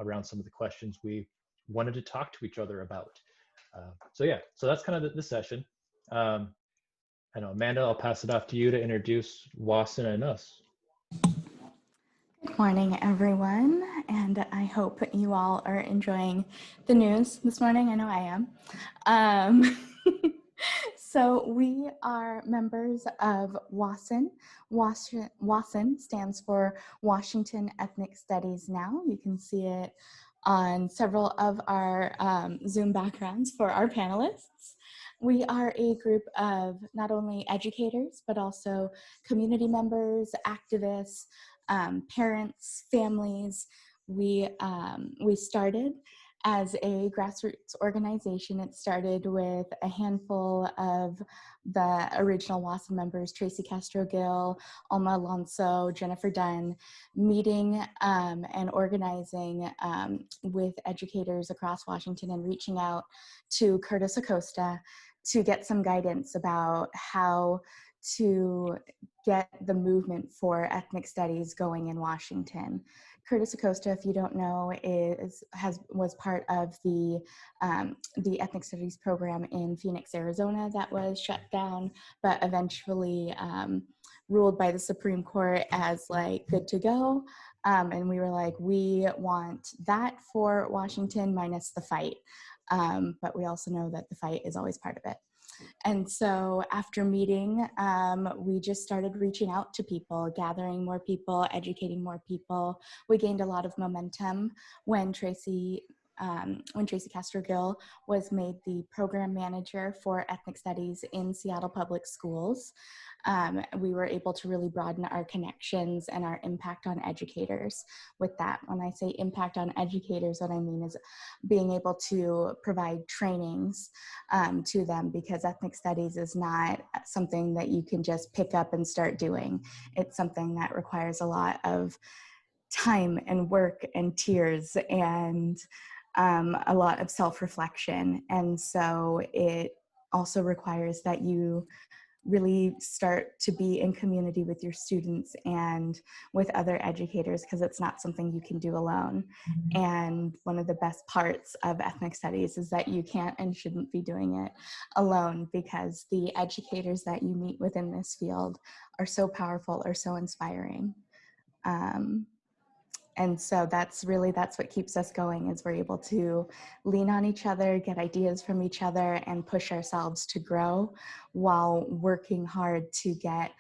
around some of the questions we wanted to talk to each other about. So that's kind of the session. I know, Amanda, I'll pass it off to you to introduce Wasson and us. Good morning, everyone, and I hope you all are enjoying the news this morning. I know I am. So we are members of WSCSS. WSCSS stands for Washington Ethnic Studies Now. You can see it on several of our Zoom backgrounds for our panelists. We are a group of not only educators, but also community members, activists, parents, families. We started as a grassroots organization. It started with a handful of the original WSCSS members, Tracy Castro-Gill, Alma Alonso, Jennifer Dunn, meeting and organizing with educators across Washington and reaching out to Curtis Acosta to get some guidance about how to get the movement for ethnic studies going in Washington. Curtis Acosta, if you don't know, was part of the ethnic studies program in Phoenix, Arizona that was shut down, but eventually ruled by the Supreme Court as like good to go. And we were like, we want that for Washington minus the fight. But we also know that the fight is always part of it. And so after meeting, we just started reaching out to people, gathering more people, educating more people. We gained a lot of momentum when Tracy Castro-Gill was made the program manager for ethnic studies in Seattle Public Schools. We were able to really broaden our connections and our impact on educators with that. When I say impact on educators, what I mean is being able to provide trainings to them, because ethnic studies is not something that you can just pick up and start doing. It's something that requires a lot of time and work and tears and a lot of self-reflection. And so it also requires that you really start to be in community with your students and with other educators, because it's not something you can do alone. And one of the best parts of ethnic studies is that you can't and shouldn't be doing it alone, because the educators that you meet within this field are so powerful, are so inspiring. And so that's what keeps us going, is we're able to lean on each other, get ideas from each other, and push ourselves to grow while working hard to get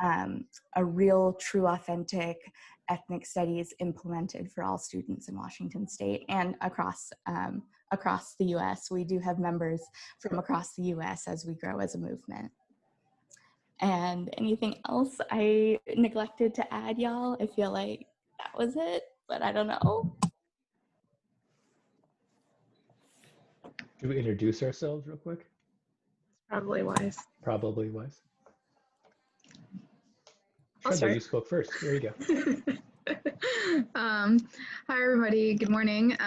a real, true, authentic ethnic studies implemented for all students in Washington State and across the US. We do have members from across the US as we grow as a movement. And anything else I neglected to add, y'all? I feel like that was it, but I don't know. Should we introduce ourselves real quick? Probably wise. Probably wise. Shredda, you spoke first. There you go. Hi, everybody. Good morning.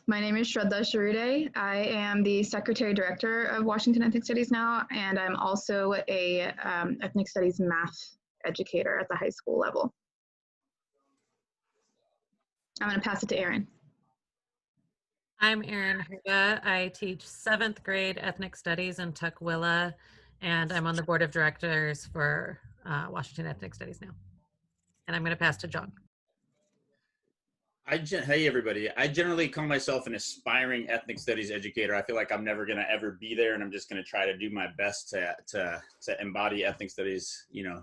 My name is Shredda Sharude. I am the Secretary Director of Washington Ethnic Studies Now, and I'm also a ethnic studies math educator at the high school level. I'm going to pass it to Erin. I'm Erin Huga. I teach 7th grade ethnic studies in Tukwila, and I'm on the board of directors for Washington Ethnic Studies Now. And I'm going to pass to John. Hey everybody, I generally call myself an aspiring ethnic studies educator. I feel like I'm never gonna ever be there, and I'm just gonna try to do my best to embody ethnic studies, you know,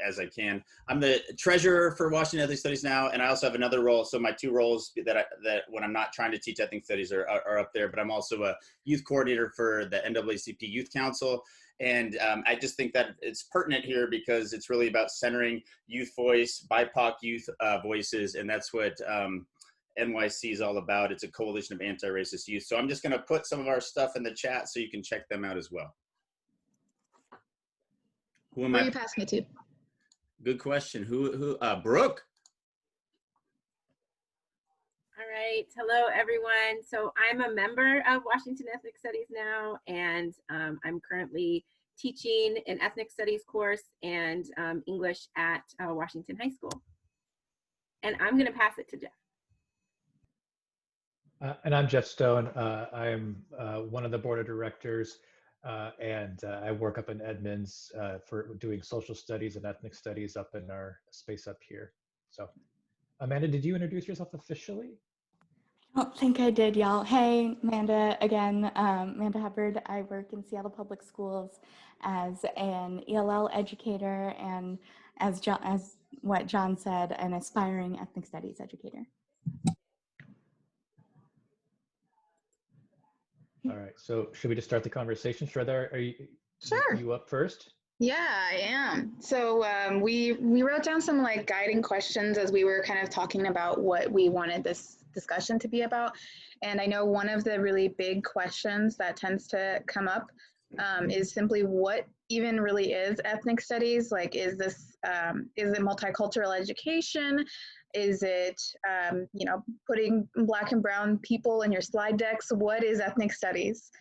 as I can. I'm the treasurer for Washington Ethnic Studies Now, and I also have another role. So my 2 roles that when I'm not trying to teach ethnic studies are up there, but I'm also a youth coordinator for the NAACP Youth Council. And I just think that it's pertinent here because it's really about centering youth voice, BIPOC youth voices, and that's what NYC is all about. It's a coalition of anti-racist youth. So I'm just going to put some of our stuff in the chat so you can check them out as well. Who am I? Who are you passing it to? Good question. Who? Brooke? All right. Hello, everyone. So I'm a member of Washington Ethnic Studies Now, and I'm currently teaching an ethnic studies course and English at Washington High School. And I'm going to pass it to Jeff. And I'm Jeff Stone. I'm one of the board of directors, and I work up in Edmonds for doing social studies and ethnic studies up in our space up here. So, Amanda, did you introduce yourself officially? I don't think I did, y'all. Hey, Amanda, again, Amanda Hubbard. I work in Seattle Public Schools as an ELL educator and as what John said, an aspiring ethnic studies educator. All right, so should we just start the conversation? Shraddha, Sure. you up first? Yeah, I am. So we wrote down some like guiding questions as we were kind of talking about what we wanted this discussion to be about. And I know one of the really big questions that tends to come up is simply what even really is ethnic studies? Like, is it multicultural education? Is it, putting Black and brown people in your slide decks? What is ethnic studies?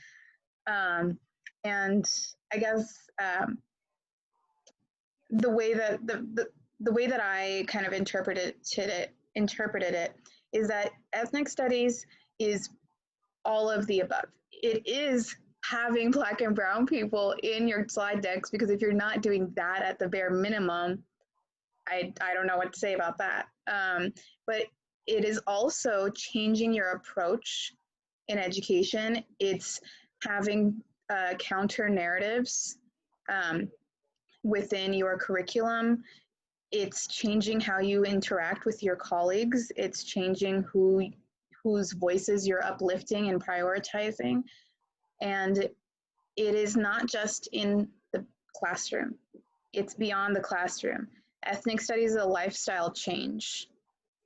And I guess the way that the way that I kind of interpreted it is that ethnic studies is all of the above. It is having Black and brown people in your slide decks, because if you're not doing that at the bare minimum, I don't know what to say about that. But it is also changing your approach in education. It's having counter narratives within your curriculum. It's changing how you interact with your colleagues. It's changing whose voices you're uplifting and prioritizing. And it is not just in the classroom. It's beyond the classroom. Ethnic studies is a lifestyle change.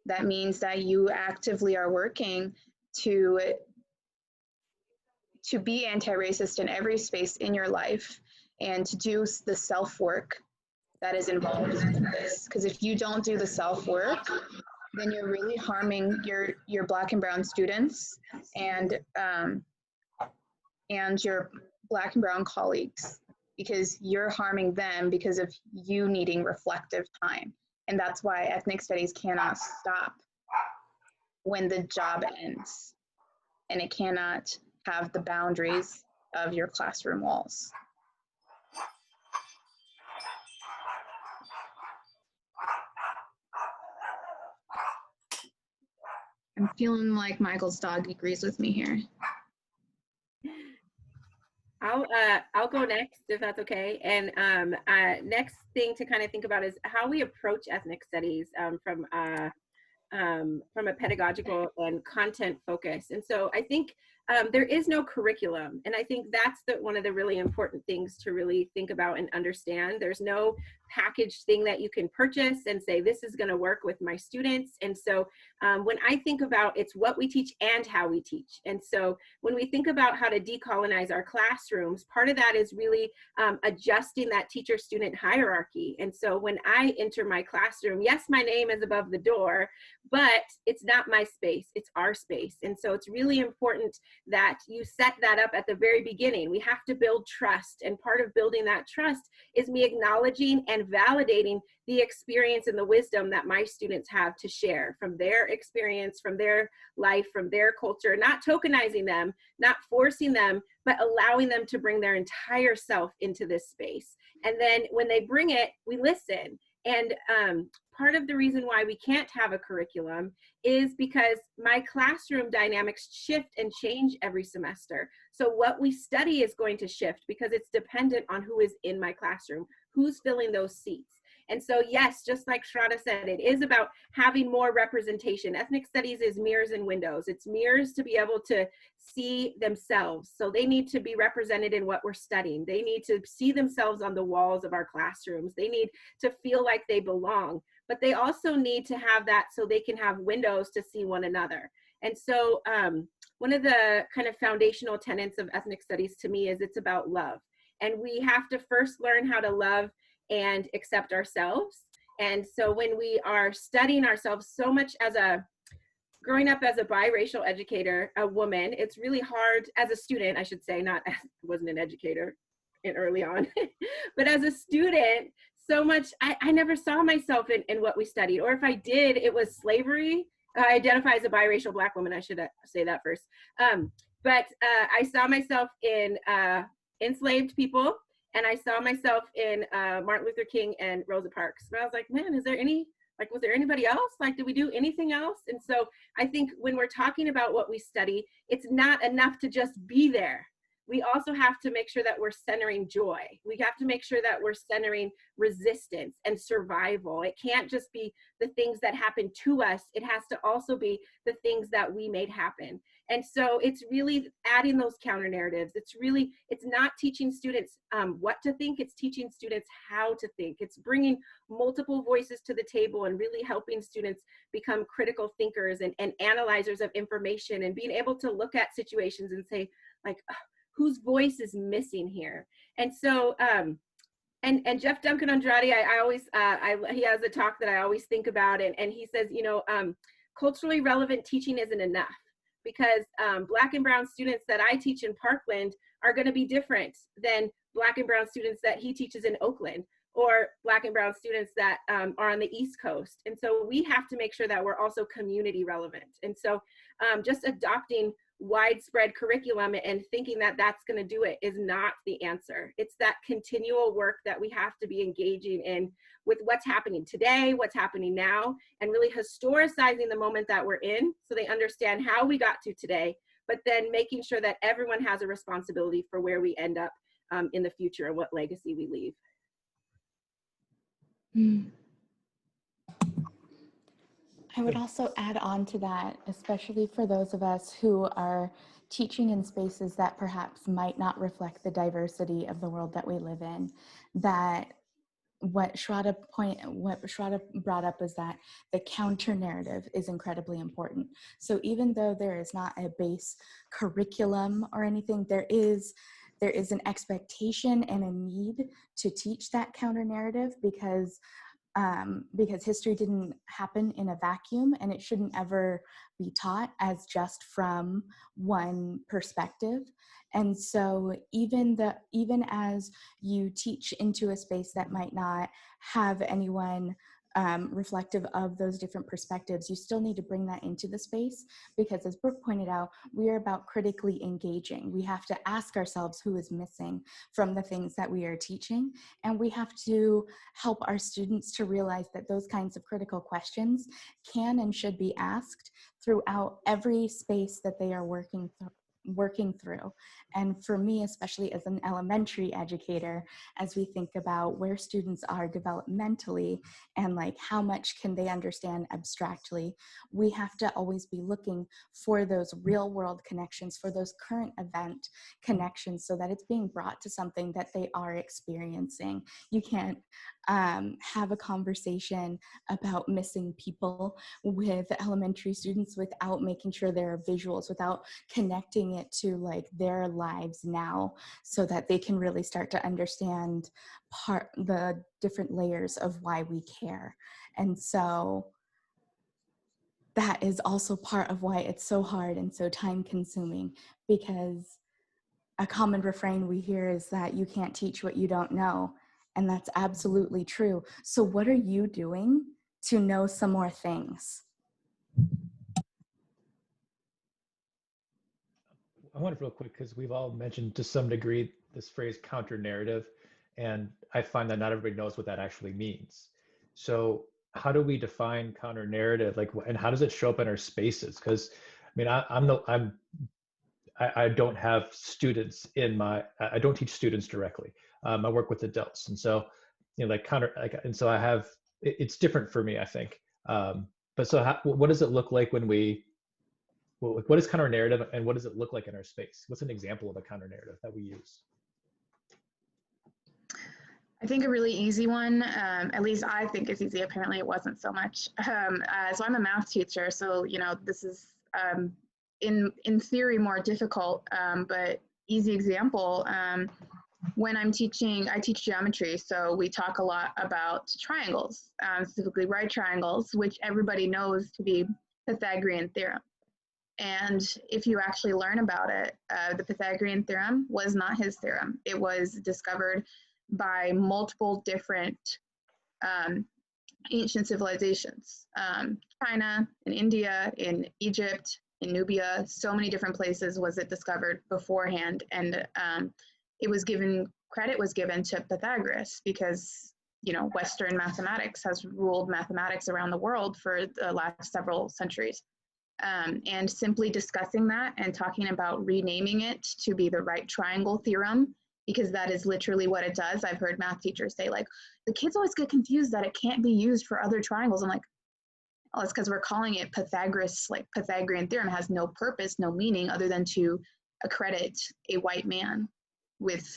That means that you actively are working to be anti-racist in every space in your life, and to do the self-work that is involved in this. Because if you don't do the self-work, then you're really harming your Black and brown students and your Black and brown colleagues, because you're harming them because of you needing reflective time. And that's why ethnic studies cannot stop when the job ends, and it cannot have the boundaries of your classroom walls. I'm feeling like Michael's dog agrees with me here. I'll go next if that's okay. And next thing to kind of think about is how we approach ethnic studies from a pedagogical and content focus. And so I think there is no curriculum. And I think that's one of the really important things to really think about and understand. There's no packaged thing that you can purchase and say, this is going to work with my students. And so when I think about, it's what we teach and how we teach. And so when we think about how to decolonize our classrooms, part of that is really adjusting that teacher-student hierarchy. And so when I enter my classroom, yes, my name is above the door, but it's not my space, it's our space. And so it's really important that you set that up at the very beginning. We have to build trust, and part of building that trust is me acknowledging and validating the experience and the wisdom that my students have to share from their experience, from their life, from their culture, not tokenizing them, not forcing them, but allowing them to bring their entire self into this space. And then when they bring it, we listen. And part of the reason why we can't have a curriculum is because my classroom dynamics shift and change every semester. So what we study is going to shift because it's dependent on who is in my classroom, who's filling those seats. And so, yes, just like Shraddha said, it is about having more representation. Ethnic studies is mirrors and windows. It's mirrors to be able to see themselves. So they need to be represented in what we're studying. They need to see themselves on the walls of our classrooms. They need to feel like they belong, but they also need to have that so they can have windows to see one another. And so one of the kind of foundational tenets of ethnic studies to me is it's about love. And we have to first learn how to love and accept ourselves. And so when we are studying ourselves so much growing up as a biracial educator, a woman, it's really hard as a student, I should say, I wasn't an educator early on, but as a student, so much, I never saw myself in what we studied, or if I did, it was slavery. I identify as a biracial Black woman. I should say that first. But I saw myself in enslaved people, and I saw myself in Martin Luther King and Rosa Parks. And I was like, man, is there any, like, was there anybody else? Like, did we do anything else? And so I think when we're talking about what we study, it's not enough to just be there. We also have to make sure that we're centering joy. We have to make sure that we're centering resistance and survival. It can't just be the things that happen to us. It has to also be the things that we made happen. And so it's really adding those counter narratives. It's not teaching students what to think, it's teaching students how to think. It's bringing multiple voices to the table and really helping students become critical thinkers and analyzers of information, and being able to look at situations and say, like, whose voice is missing here? And so, and Jeff Duncan Andrade, I always, he has a talk that I always think about, and he says, you know, culturally relevant teaching isn't enough, because Black and brown students that I teach in Parkland are going to be different than Black and brown students that he teaches in Oakland, or Black and brown students that are on the East Coast. And so we have to make sure that we're also community relevant. And so just adopting widespread curriculum and thinking that that's going to do it is not the answer. It's that continual work that we have to be engaging in with what's happening today, what's happening now, and really historicizing the moment that we're in so they understand how we got to today, but then making sure that everyone has a responsibility for where we end up in the future and what legacy we leave. I would also add on to that, especially for those of us who are teaching in spaces that perhaps might not reflect the diversity of the world that we live in, that what Shraddha brought up is that the counter narrative is incredibly important. So even though there is not a base curriculum or anything, there is an expectation and a need to teach that counter narrative, because history didn't happen in a vacuum, and it shouldn't ever be taught as just from one perspective. And so even as you teach into a space that might not have anyone reflective of those different perspectives, you still need to bring that into the space, because as Brooke pointed out, we are about critically engaging. We have to ask ourselves who is missing from the things that we are teaching, and we have to help our students to realize that those kinds of critical questions can and should be asked throughout every space that they are working through. And for me, especially as an elementary educator, as we think about where students are developmentally and like how much can they understand abstractly, we have to always be looking for those real world connections, for those current event connections, so that it's being brought to something that they are experiencing. You can't have a conversation about missing people with elementary students without making sure there are visuals, without connecting it to like their lives now, so that they can really start to understand the different layers of why we care. And so that is also part of why it's so hard and so time consuming, because a common refrain we hear is that you can't teach what you don't know. And that's absolutely true. So what are you doing to know some more things? I wanted real quick, because we've all mentioned to some degree this phrase counter narrative, and I find that not everybody knows what that actually means. So how do we define counter narrative, like, and how does it show up in our spaces? Because I mean, I don't have students I don't teach students directly. I work with adults, and so and so I have, it's different for me, I think. But so what does it look like when what is counter narrative, and what does it look like in our space? What's an example of a counter narrative that we use? I think a really easy one, at least I think it's easy, apparently it wasn't so much. So I'm a math teacher, so, you know, this is in theory more difficult, but easy example. When I'm teaching, I teach geometry, so we talk a lot about triangles, specifically right triangles, which everybody knows to be Pythagorean theorem. And if you actually learn about it, the Pythagorean theorem was not his theorem. It was discovered by multiple different ancient civilizations. China, in India, in Egypt, in Nubia, so many different places was it discovered beforehand. And credit was given to Pythagoras because, you know, Western mathematics has ruled mathematics around the world for the last several centuries. And simply discussing that and talking about renaming it to be the right triangle theorem, because that is literally what it does. I've heard math teachers say, like, the kids always get confused that it can't be used for other triangles. I'm like, oh, it's because we're calling it Pythagoras, like Pythagorean theorem has no purpose, no meaning other than to accredit a white man with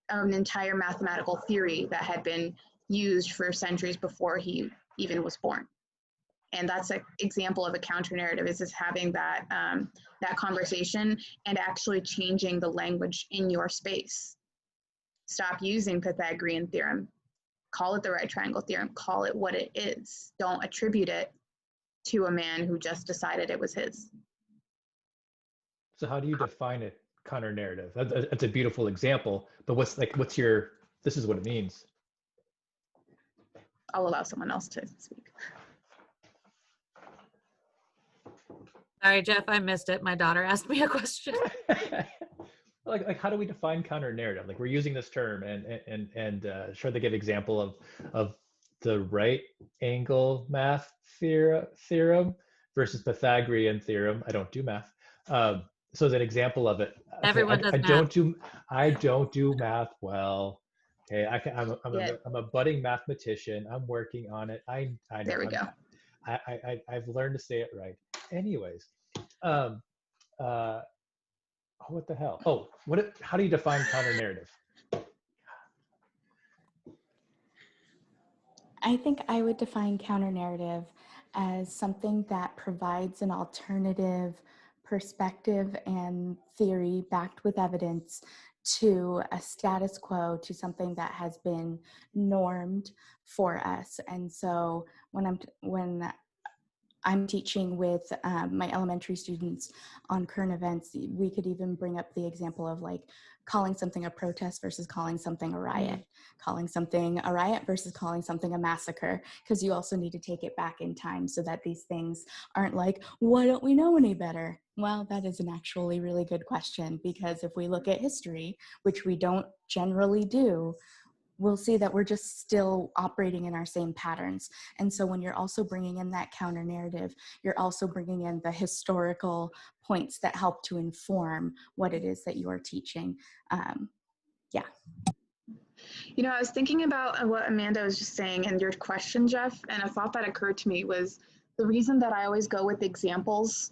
an entire mathematical theory that had been used for centuries before he even was born. And that's an example of a counter narrative, is just having that that conversation and actually changing the language in your space. Stop using Pythagorean theorem. Call it the right triangle theorem. Call it what it is. Don't attribute it to a man who just decided it was his. So how do you define a counter narrative? That's a beautiful example, but what's your, this is what it means. I'll allow someone else to speak. Sorry, Jeff, I missed it. My daughter asked me a question. like how do we define counter narrative? Like, we're using this term and sure, they give example of the right angle math theorem versus Pythagorean theorem. I don't do math. So as an example of it, Everyone does I math. don't do math well. Okay, I'm a budding mathematician. I'm working on it. I know. There we go. I've learned to say it right. Anyways, what the hell? Oh, how do you define counter narrative? I think I would define counter narrative as something that provides an alternative perspective and theory backed with evidence to a status quo, to something that has been normed for us. And so when I'm teaching with my elementary students on current events, we could even bring up the example of like calling something a protest versus calling something a riot, calling something a riot versus calling something a massacre, because you also need to take it back in time so that these things aren't like, why don't we know any better? Well, that is an actually really good question, because if we look at history, which we don't generally do, we'll see that we're just still operating in our same patterns. And so when you're also bringing in that counter narrative, you're also bringing in the historical points that help to inform what it is that you are teaching. Yeah. You know, I was thinking about what Amanda was just saying and your question, Jeff, and a thought that occurred to me was the reason that I always go with examples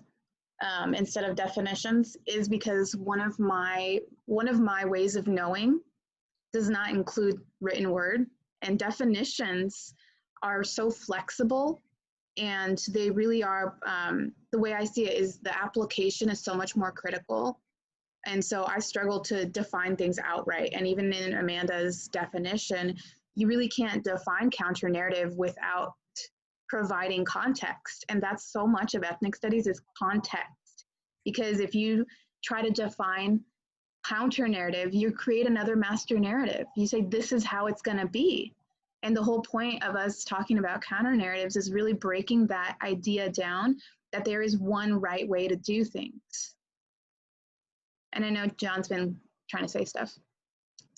instead of definitions is because one of my ways of knowing does not include written word, and definitions are so flexible, and they really are, the way I see it is the application is so much more critical. And so I struggle to define things outright. And even in Amanda's definition, you really can't define counter narrative without providing context. And that's so much of ethnic studies is context. Because if you try to define counter narrative, you create another master narrative. You say, this is how it's going to be. And the whole point of us talking about counter narratives is really breaking that idea down that there is one right way to do things. And I know John's been trying to say stuff.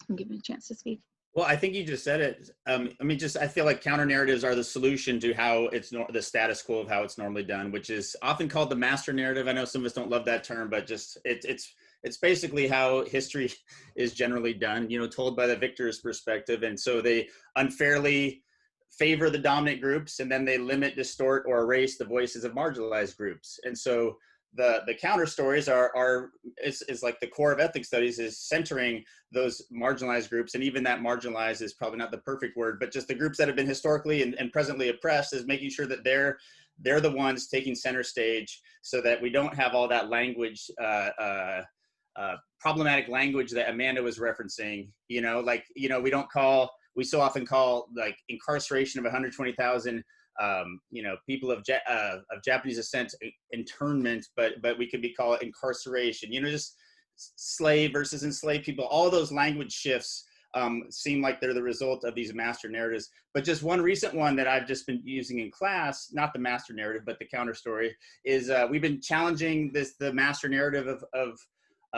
I'm giving him a chance to speak. Well, I think you just said it. I feel like counter narratives are the solution to how it's the status quo of how it's normally done, which is often called the master narrative. I know some of us don't love that term, but just it's basically how history is generally done, told by the victor's perspective. And so they unfairly favor the dominant groups, and then they limit, distort, or erase the voices of marginalized groups. And so the counter stories is like the core of ethnic studies, is centering those marginalized groups. And even that marginalized is probably not the perfect word, but just the groups that have been historically and presently oppressed, is making sure that they're the ones taking center stage, so that we don't have all that language, problematic language that Amanda was referencing. We so often call like incarceration of 120,000 people of Japanese descent internment, but we could call it incarceration. Just slave versus enslaved people. All those language shifts seem like they're the result of these master narratives. But just one recent one that I've just been using in class, not the master narrative, but the counter story, is we've been challenging the master narrative of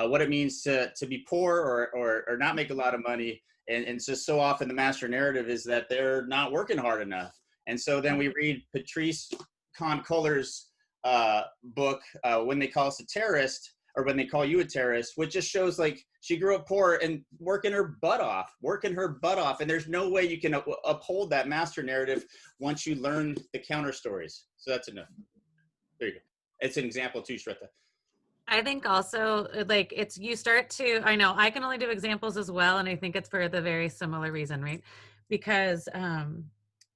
what it means to be poor or not make a lot of money. And it's just so often the master narrative is that they're not working hard enough. And so then we read Patrice Kahn-Kohler's book, When They Call Us a Terrorist, or When They Call You a Terrorist, which just shows like she grew up poor and working her butt off. And there's no way you can uphold that master narrative once you learn the counter stories. So that's enough. There you go. It's an example too, Shweta. I think also like you start to, I know I can only do examples as well. And I think it's for the very similar reason, right? Because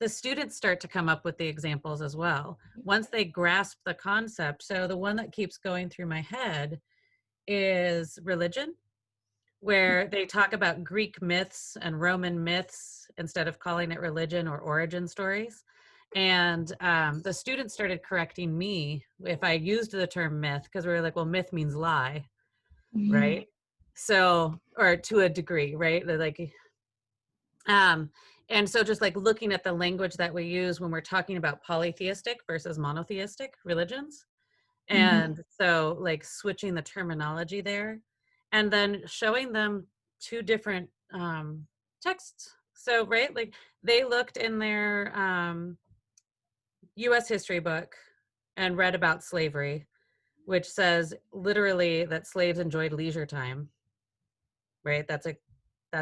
the students start to come up with the examples as well once they grasp the concept. So the one that keeps going through my head is religion, where they talk about Greek myths and Roman myths instead of calling it religion or origin stories. And the students started correcting me if I used the term myth, because we were like, well, myth means lie, right? So, or to a degree, right? They're like, and so just like looking at the language that we use when we're talking about polytheistic versus monotheistic religions. And so like switching the terminology there and then showing them two different texts. So, right, like they looked in their US history book and read about slavery, which says literally that slaves enjoyed leisure time, right? That's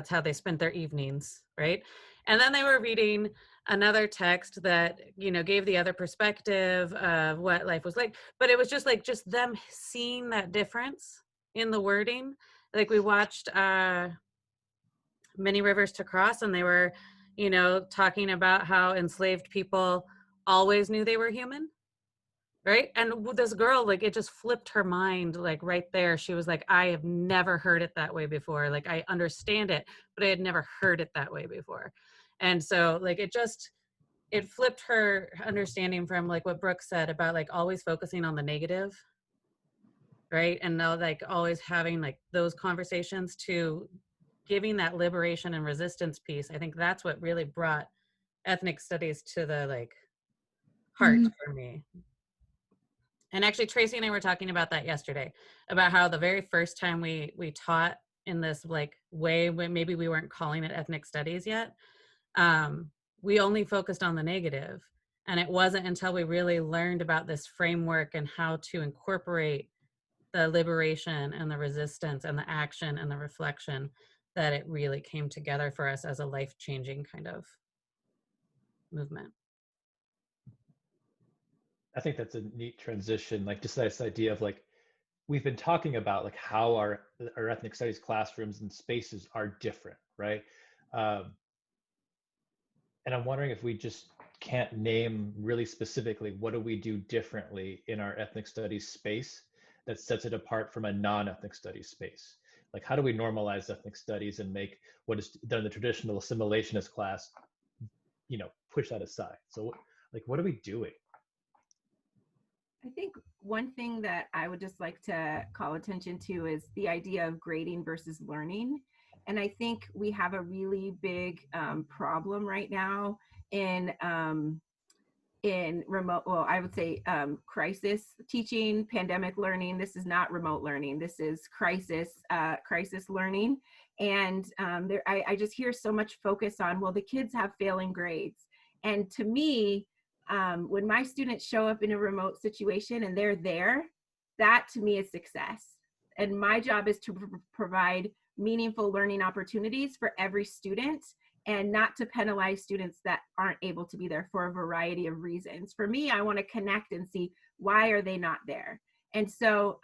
how they spent their evenings, right? And then they were reading another text that, you know, gave the other perspective of what life was like. But it was just like, just them seeing that difference in the wording. Like we watched Many Rivers to Cross, and they were, you know, talking about how enslaved people always knew they were human. Right. And with this girl, like it just flipped her mind, like right there. She was like, I have never heard it that way before. Like I understand it, but I had never heard it that way before. And so like it flipped her understanding from like what Brooke said about like always focusing on the negative. Right. And now like always having like those conversations to giving that liberation and resistance piece. I think that's what really brought ethnic studies to the like heart for me. And actually, Tracy and I were talking about that yesterday, about how the very first time we taught in this like way, when maybe we weren't calling it ethnic studies yet, we only focused on the negative. And it wasn't until we really learned about this framework and how to incorporate the liberation and the resistance and the action and the reflection that it really came together for us as a life-changing kind of movement. I think that's a neat transition, like just this idea of like, we've been talking about like how our ethnic studies classrooms and spaces are different, right? And I'm wondering if we just can't name really specifically, what do we do differently in our ethnic studies space that sets it apart from a non-ethnic studies space? Like, how do we normalize ethnic studies and make what is done in the traditional assimilationist class, you know, push that aside? So like, what are we doing? I think one thing that I would just like to call attention to is the idea of grading versus learning. And I think we have a really big problem right now in remote, well, I would say crisis teaching, pandemic learning. This is not remote learning. This is crisis learning. And I just hear so much focus on, well, the kids have failing grades. And to me, when my students show up in a remote situation and they're there, that to me is success. And my job is to provide meaningful learning opportunities for every student and not to penalize students that aren't able to be there for a variety of reasons. For me, I want to connect and see, why are they not there? And so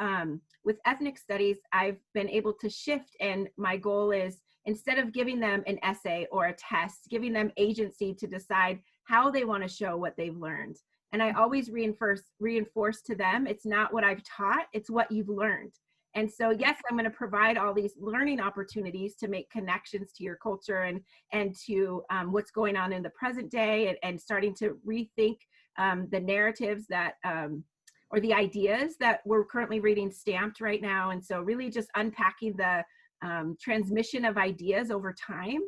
with ethnic studies, I've been able to shift, and my goal is, instead of giving them an essay or a test, giving them agency to decide how they want to show what they've learned. And I always reinforce to them, it's not what I've taught, it's what you've learned. And so, yes, I'm going to provide all these learning opportunities to make connections to your culture and to what's going on in the present day, and starting to rethink the narratives that, or the ideas that we're currently reading stamped right now. And so really just unpacking the transmission of ideas over time,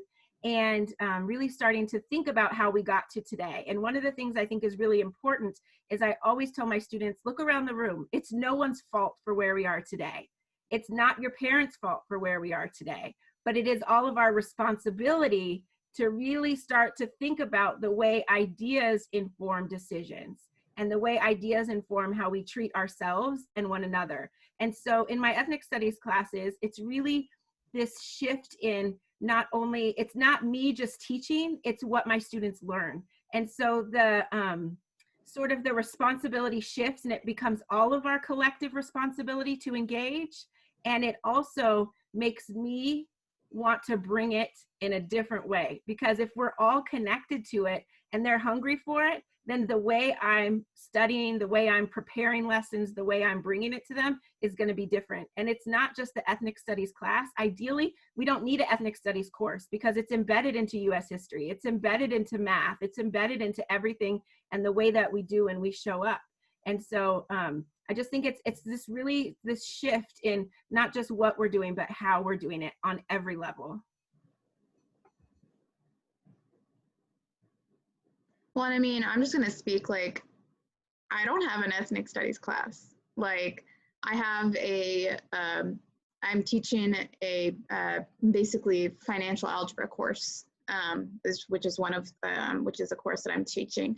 and really starting to think about how we got to today. And one of the things I think is really important is I always tell my students, look around the room. It's no one's fault for where we are today. It's not your parents' fault for where we are today, but it is all of our responsibility to really start to think about the way ideas inform decisions and the way ideas inform how we treat ourselves and one another. And so in my ethnic studies classes, it's really this shift in not only, it's not me just teaching, it's what my students learn. And so the sort of the responsibility shifts, and it becomes all of our collective responsibility to engage. And it also makes me want to bring it in a different way, because if we're all connected to it and they're hungry for it, then the way I'm studying, the way I'm preparing lessons, the way I'm bringing it to them is going to be different. And it's not just the ethnic studies class. Ideally, we don't need an ethnic studies course because it's embedded into US history. It's embedded into math. It's embedded into everything and the way that we do and we show up. And so I just think it's this shift in not just what we're doing, but how we're doing it on every level. Well, and I mean, I'm just going to speak like, I don't have an ethnic studies class. Like, I have I'm teaching a basically financial algebra course, which is a course that I'm teaching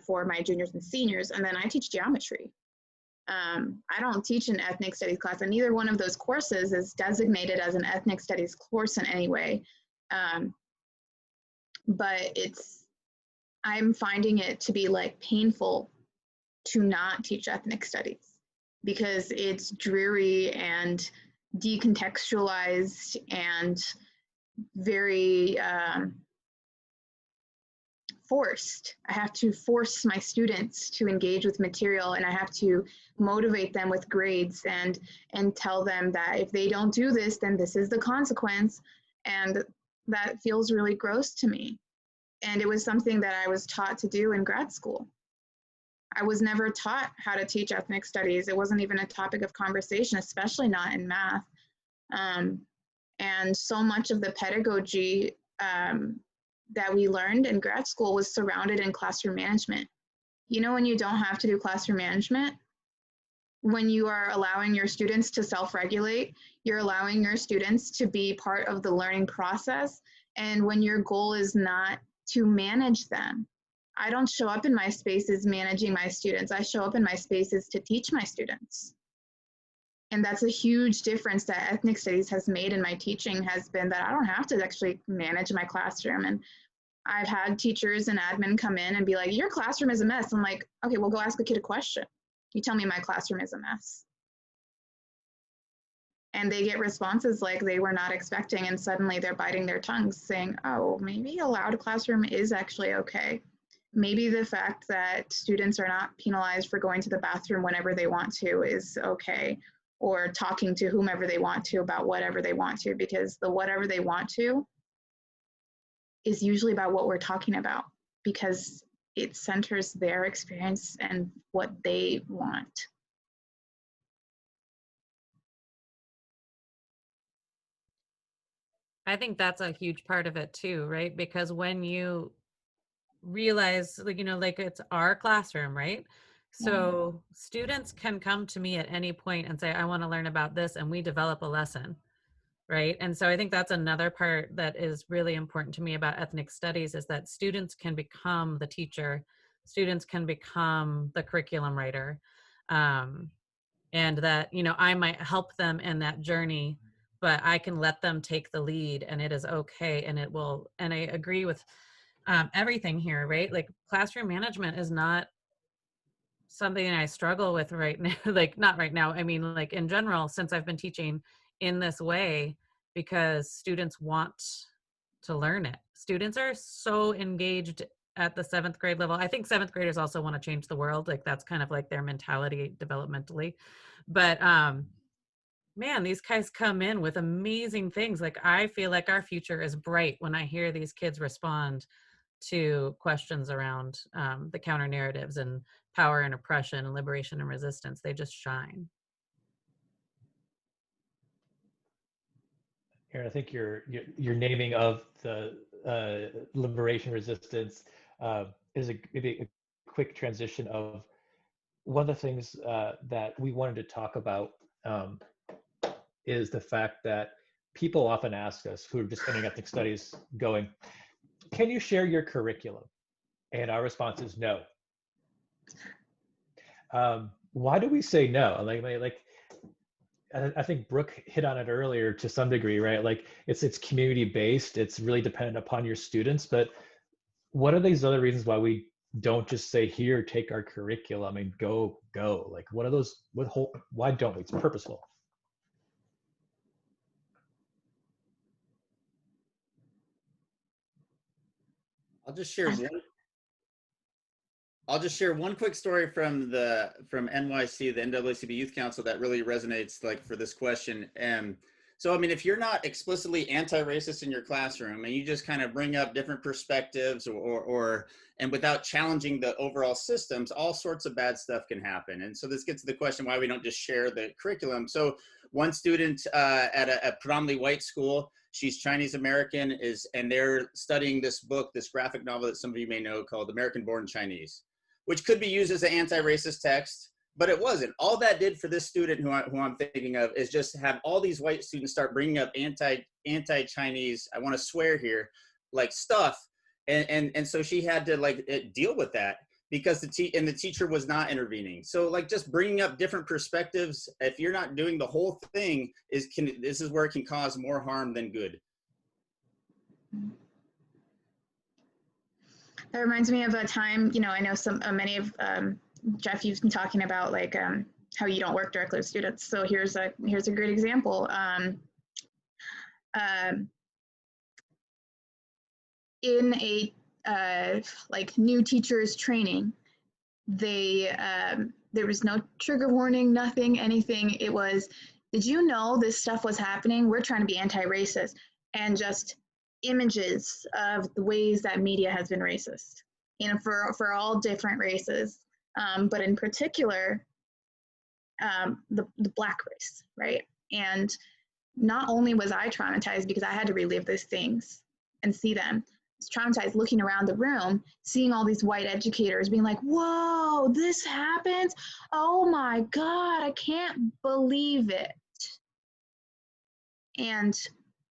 for my juniors and seniors. And then I teach geometry. I don't teach an ethnic studies class, and neither one of those courses is designated as an ethnic studies course in any way. But I'm finding it to be like painful to not teach ethnic studies because it's dreary and decontextualized and very forced. I have to force my students to engage with material, and I have to motivate them with grades and tell them that if they don't do this, then this is the consequence. And that feels really gross to me. And it was something that I was taught to do in grad school. I was never taught how to teach ethnic studies. It wasn't even a topic of conversation, especially not in math. And so much of the pedagogy that we learned in grad school was surrounded in classroom management. You know, when you don't have to do classroom management, when you are allowing your students to self-regulate, you're allowing your students to be part of the learning process. And when your goal is not to manage them. I don't show up in my spaces managing my students. I show up in my spaces to teach my students. And that's a huge difference that ethnic studies has made in my teaching, has been that I don't have to actually manage my classroom. And I've had teachers and admin come in and be like, your classroom is a mess. I'm like, okay, well, go ask a kid a question. You tell me my classroom is a mess. And they get responses like they were not expecting, and suddenly they're biting their tongues saying, oh, maybe a loud classroom is actually okay. Maybe the fact that students are not penalized for going to the bathroom whenever they want to is okay, or talking to whomever they want to about whatever they want to, because the whatever they want to is usually about what we're talking about, because it centers their experience and what they want. I think that's a huge part of it too, right? Because when you realize, like, you know, like it's our classroom, right? So students can come to me at any point and say, I want to learn about this, and we develop a lesson, right? And so I think that's another part that is really important to me about ethnic studies, is that students can become the teacher, students can become the curriculum writer, and that, you know, I might help them in that journey, but I can let them take the lead, and it is okay. And it will, and I agree with everything here, right? Like classroom management is not something I struggle with right now. Like not right now, I mean like in general, since I've been teaching in this way, because students want to learn it. Students are so engaged at the 7th grade level. I think 7th graders also want to change the world. Like that's kind of like their mentality developmentally. But man, these guys come in with amazing things. Like I feel like our future is bright when I hear these kids respond to questions around the counter narratives and power and oppression and liberation and resistance. They just shine. Aaron, I think your naming of the liberation resistance is maybe a quick transition of one of the things that we wanted to talk about is the fact that people often ask us who are just entering ethnic studies going, can you share your curriculum? And our response is no. Why do we say no? Like I think Brooke hit on it earlier to some degree, right? Like it's community based. It's really dependent upon your students. But what are these other reasons why we don't just say, here, take our curriculum and go? Like what are those? Why don't we? It's purposeful. I'll just share one quick story from NYC, the NAACP Youth Council, that really resonates like for this question. So, I mean, if you're not explicitly anti-racist in your classroom and you just kind of bring up different perspectives and without challenging the overall systems, all sorts of bad stuff can happen. And so this gets to the question why we don't just share the curriculum. So one student at a predominantly white school, she's Chinese American, and they're studying this book, this graphic novel that some of you may know called American Born Chinese, which could be used as an anti-racist text, but it wasn't. All that did for this student who I'm thinking of is just have all these white students start bringing up anti-Chinese, I want to swear here, like stuff. And so she had to like deal with that because the teacher was not intervening. So like just bringing up different perspectives, if you're not doing the whole thing, this is where it can cause more harm than good. That reminds me of a time, you know, I know many of, Jeff, you've been talking about like how you don't work directly with students. So here's a great example. In a like new teachers training, there was no trigger warning, nothing, anything. It was, did you know this stuff was happening? We're trying to be anti-racist, and just images of the ways that media has been racist, you know, for all different races, but in particular, the Black race, right? And not only was I traumatized because I had to relive those things and see them, I was traumatized looking around the room, seeing all these white educators being like, whoa, this happens? Oh my God, I can't believe it. And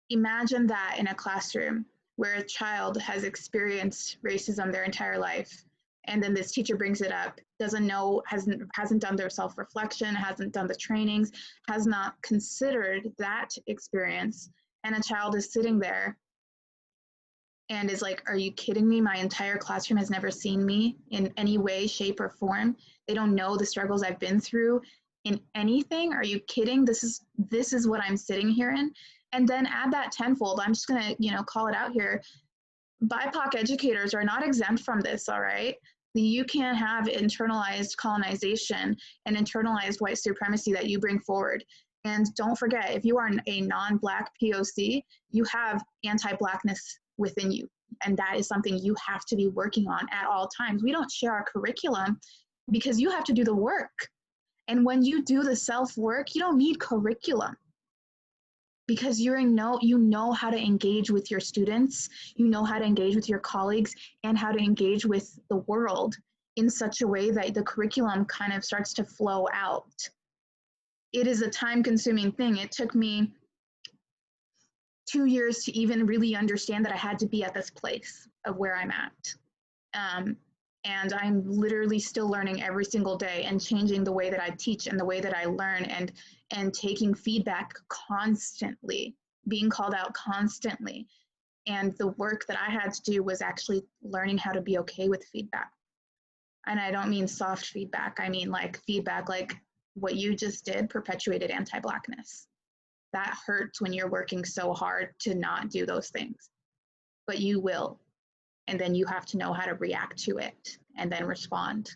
imagine that in a classroom where a child has experienced racism their entire life, and then this teacher brings it up, doesn't know, hasn't done their self-reflection, hasn't done the trainings, has not considered that experience, and a child is sitting there and is like, are you kidding me? My entire classroom has never seen me in any way, shape, or form. They don't know the struggles I've been through in anything. Are you kidding? This is what I'm sitting here in. And then add that tenfold. I'm just gonna, you know, call it out here. BIPOC educators are not exempt from this, all right? You can't have internalized colonization and internalized white supremacy that you bring forward. And don't forget, if you are a non-Black POC, you have anti-Blackness within you. And that is something you have to be working on at all times. We don't share our curriculum because you have to do the work. And when you do the self-work, you don't need curriculum, because you know how to engage with your students, you know how to engage with your colleagues, and how to engage with the world in such a way that the curriculum kind of starts to flow out. It is a time-consuming thing. It took me 2 years to even really understand that I had to be at this place of where I'm at. And I'm literally still learning every single day and changing the way that I teach and the way that I learn, and taking feedback constantly, being called out constantly. And the work that I had to do was actually learning how to be okay with feedback. And I don't mean soft feedback. I mean like feedback like what you just did perpetuated anti-Blackness. That hurts when you're working so hard to not do those things, but you will. And then you have to know how to react to it and then respond.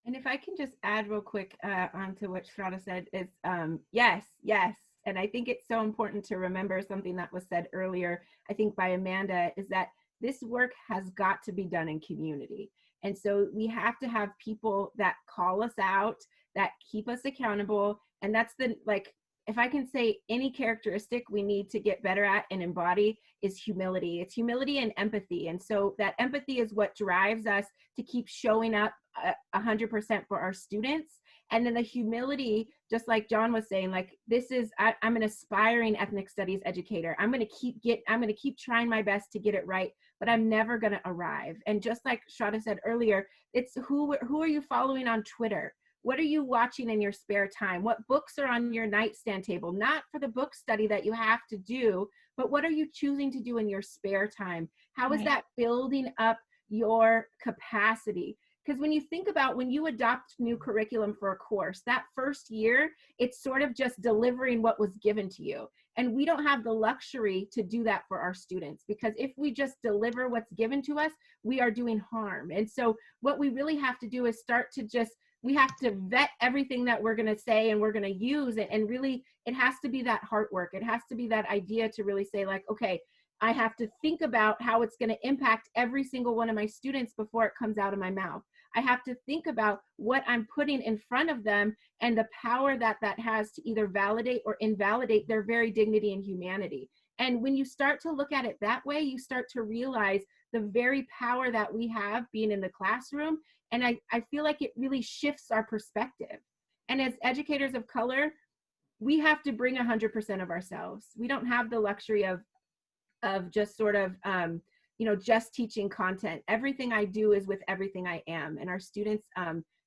And if I can just add real quick onto what Shraddha said is, yes. And I think it's so important to remember something that was said earlier, I think by Amanda, is that this work has got to be done in community. And so we have to have people that call us out, that keep us accountable. And that's the, like, if I can say any characteristic we need to get better at and embody, is humility. It's humility and empathy. And so that empathy is what drives us to keep showing up 100% for our students. And then the humility, just like John was saying, like, this is, I'm an aspiring ethnic studies educator. I'm going to keep trying my best to get it right, but I'm never going to arrive. And just like Shraddha said earlier, it's who are you following on Twitter? What are you watching in your spare time? What books are on your nightstand table? Not for the book study that you have to do, but what are you choosing to do in your spare time? How is that building up your capacity? Because when you think about when you adopt new curriculum for a course, that first year, it's sort of just delivering what was given to you. And we don't have the luxury to do that for our students, because if we just deliver what's given to us, we are doing harm. And so what we really have to do is start to we have to vet everything that we're going to say and we're going to use it. And really, it has to be that heart work. It has to be that idea to really say, like, okay, I have to think about how it's going to impact every single one of my students before it comes out of my mouth. I have to think about what I'm putting in front of them and the power that that has to either validate or invalidate their very dignity and humanity. And when you start to look at it that way, you start to realize the very power that we have being in the classroom. And I feel like it really shifts our perspective. And as educators of color, we have to bring 100% of ourselves. We don't have the luxury of just sort of, just teaching content. Everything I do is with everything I am. And our students,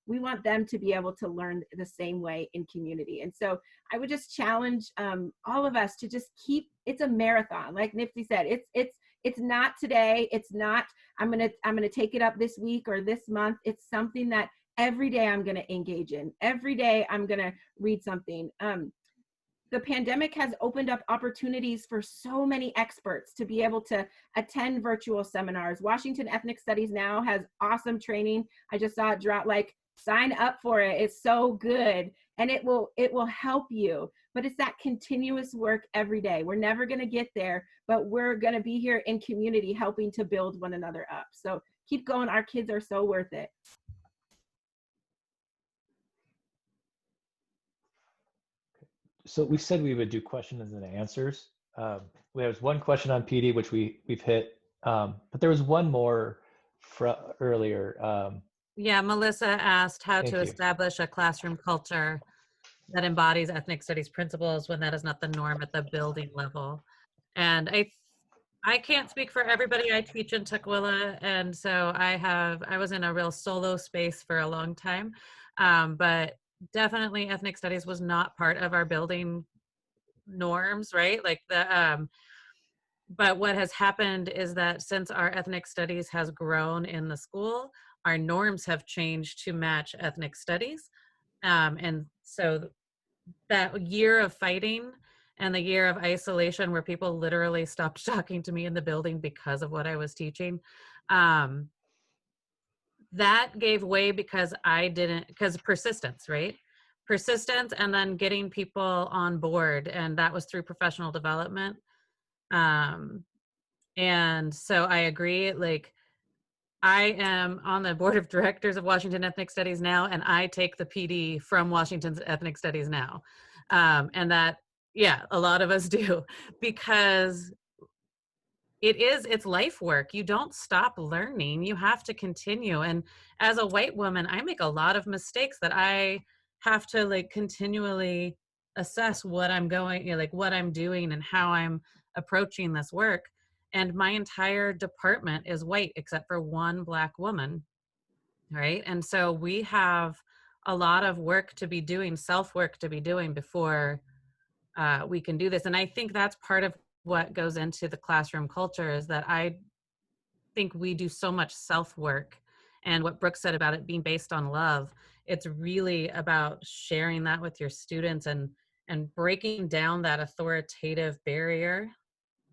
we want them to be able to learn the same way in community. And so I would just challenge all of us to just it's a marathon. Like Nipsey said, it's not today. It's not, I'm gonna take it up this week or this month. It's something that every day I'm gonna engage in. Every day I'm gonna read something. The pandemic has opened up opportunities for so many experts to be able to attend virtual seminars. Washington Ethnic Studies now has awesome training. I just saw it drop, like, sign up for it. It's so good. And it will help you. But it's that continuous work every day. We're never going to get there, but we're going to be here in community helping to build one another up. So keep going. Our kids are so worth it. So we said we would do questions and answers. We have one question on PD, which we've hit, but there was one more earlier. Yeah, Melissa asked how Thank to you. establish a classroom culture that embodies ethnic studies principles when that is not the norm at the building level. And I can't speak for everybody. I teach in Tukwila, and so I was in a real solo space for a long time, but definitely ethnic studies was not part of our building norms, right? Like but what has happened is that since our ethnic studies has grown in the school, our norms have changed to match ethnic studies. And so that year of fighting and the year of isolation where people literally stopped talking to me in the building because of what I was teaching, that gave way because because persistence, right? Persistence, and then getting people on board. And that was through professional development. And so I agree, like, I am on the board of directors of Washington Ethnic Studies now, and I take the PD from Washington's Ethnic Studies now. And that, yeah, a lot of us do, because it's life work. You don't stop learning. You have to continue. And as a white woman, I make a lot of mistakes that I have to, like, continually assess what I'm what I'm doing and how I'm approaching this work. And my entire department is white except for one Black woman, right? And so we have a lot of work to be doing, self-work to be doing before we can do this. And I think that's part of what goes into the classroom culture, is that I think we do so much self-work. And what Brooke said about it being based on love, it's really about sharing that with your students and breaking down that authoritative barrier,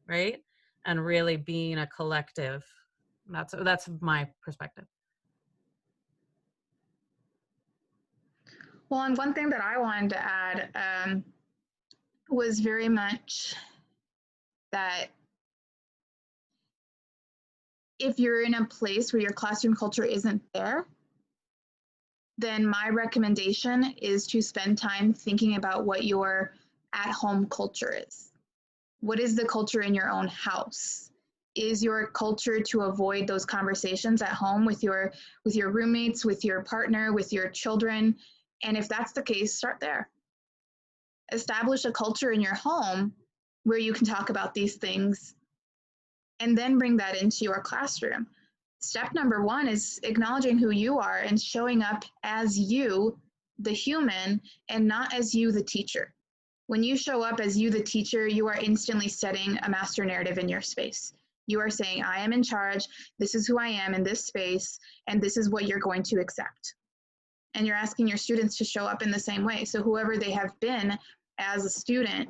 right? And really being a collective. That's my perspective. Well, and one thing that I wanted to add was very much that if you're in a place where your classroom culture isn't there, then my recommendation is to spend time thinking about what your at-home culture is. What is the culture in your own house? Is your culture to avoid those conversations at home with your roommates, with your partner, with your children? And if that's the case, start there. Establish a culture in your home where you can talk about these things and then bring that into your classroom. Step number one is acknowledging who you are and showing up as you, the human, and not as you, the teacher. When you show up as you, the teacher, you are instantly setting a master narrative in your space. You are saying, I am in charge, this is who I am in this space, and this is what you're going to accept. And you're asking your students to show up in the same way. So whoever they have been as a student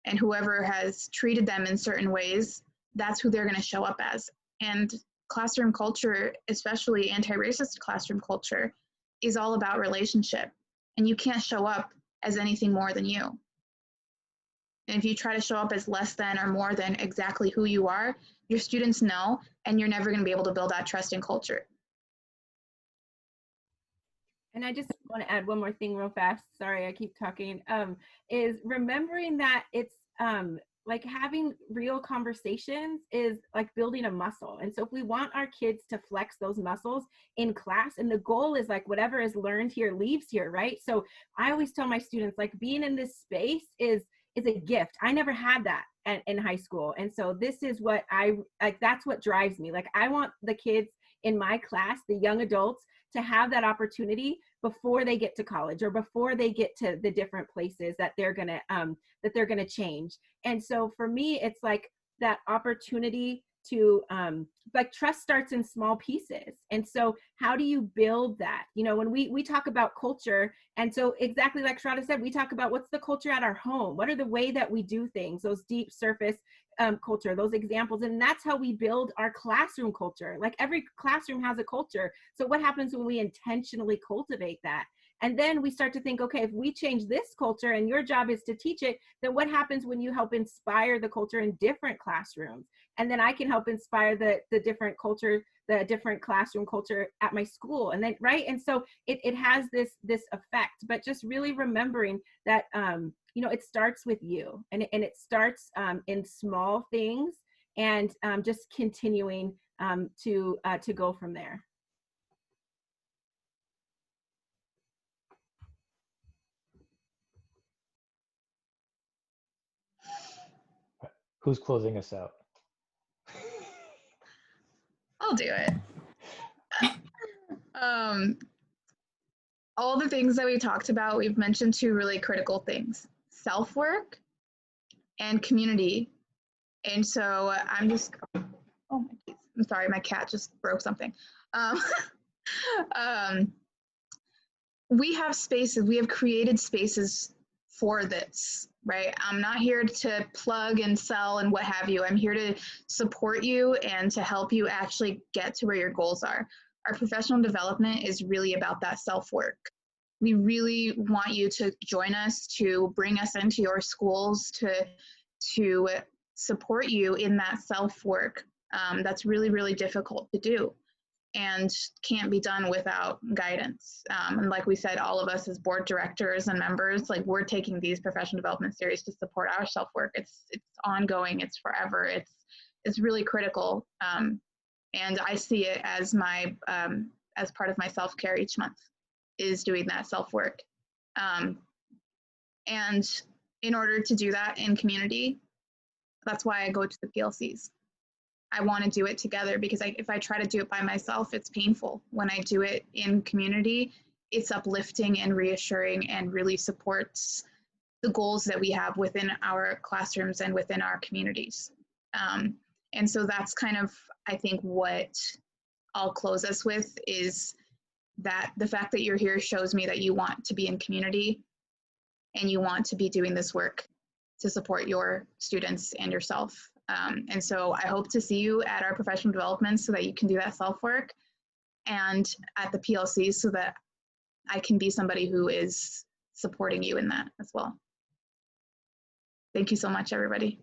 and whoever has treated them in certain ways, that's who they're going to show up as. And classroom culture, especially anti-racist classroom culture, is all about relationship. And you can't show up as anything more than you. And if you try to show up as less than or more than exactly who you are, your students know, and you're never going to be able to build that trust in culture. And I just want to add one more thing real fast. Sorry, I keep talking. Is remembering that it's like having real conversations is like building a muscle. And so if we want our kids to flex those muscles in class, and the goal is like whatever is learned here leaves here, right? So I always tell my students, like, being in this space is a gift. I never had that in high school. And so this is what I like, that's what drives me. Like, I want the kids in my class, the young adults, to have that opportunity before they get to college or before they get to the different places that they're gonna change. And so for me, it's like that opportunity to like, trust starts in small pieces. And so how do you build that? You know, when we talk about culture, and so exactly like Shraddha said, we talk about what's the culture at our home, what are the way that we do things, those deep surface culture, those examples. And that's how we build our classroom culture. Like, every classroom has a culture. So what happens when we intentionally cultivate that? And then we start to think, okay, if we change this culture and your job is to teach it, then what happens when you help inspire the culture in different classrooms? And then I can help inspire the different culture, the different classroom culture at my school. And then, right. And so it has this effect, but just really remembering that, you know, it starts with you, and it starts in small things, and just continuing to go from there. Who's closing us out? I'll do it. All the things that we talked about, we've mentioned two really critical things: self-work and community. And so I'm just, oh my geez, I'm sorry, my cat just broke something. We have spaces, we have created spaces for this, right? I'm not here to plug and sell and what have you. I'm here to support you and to help you actually get to where your goals are. Our professional development is really about that self-work. We really want you to join us, to bring us into your schools, to support you in that self-work. That's really, really difficult to do and can't be done without guidance. And like we said, all of us as board directors and members, like, we're taking these professional development series to support our self-work. It's ongoing, it's forever, it's really critical. And I see it as my, as part of my self-care each month, is doing that self-work. And in order to do that in community, that's why I go to the PLCs. I want to do it together, because if I try to do it by myself, it's painful. When I do it in community, it's uplifting and reassuring and really supports the goals that we have within our classrooms and within our communities. And so that's kind of, I think, what I'll close us with, is that the fact that you're here shows me that you want to be in community and you want to be doing this work to support your students and yourself. And so I hope to see you at our professional development so that you can do that self-work, and at the PLC so that I can be somebody who is supporting you in that as well. Thank you so much, everybody.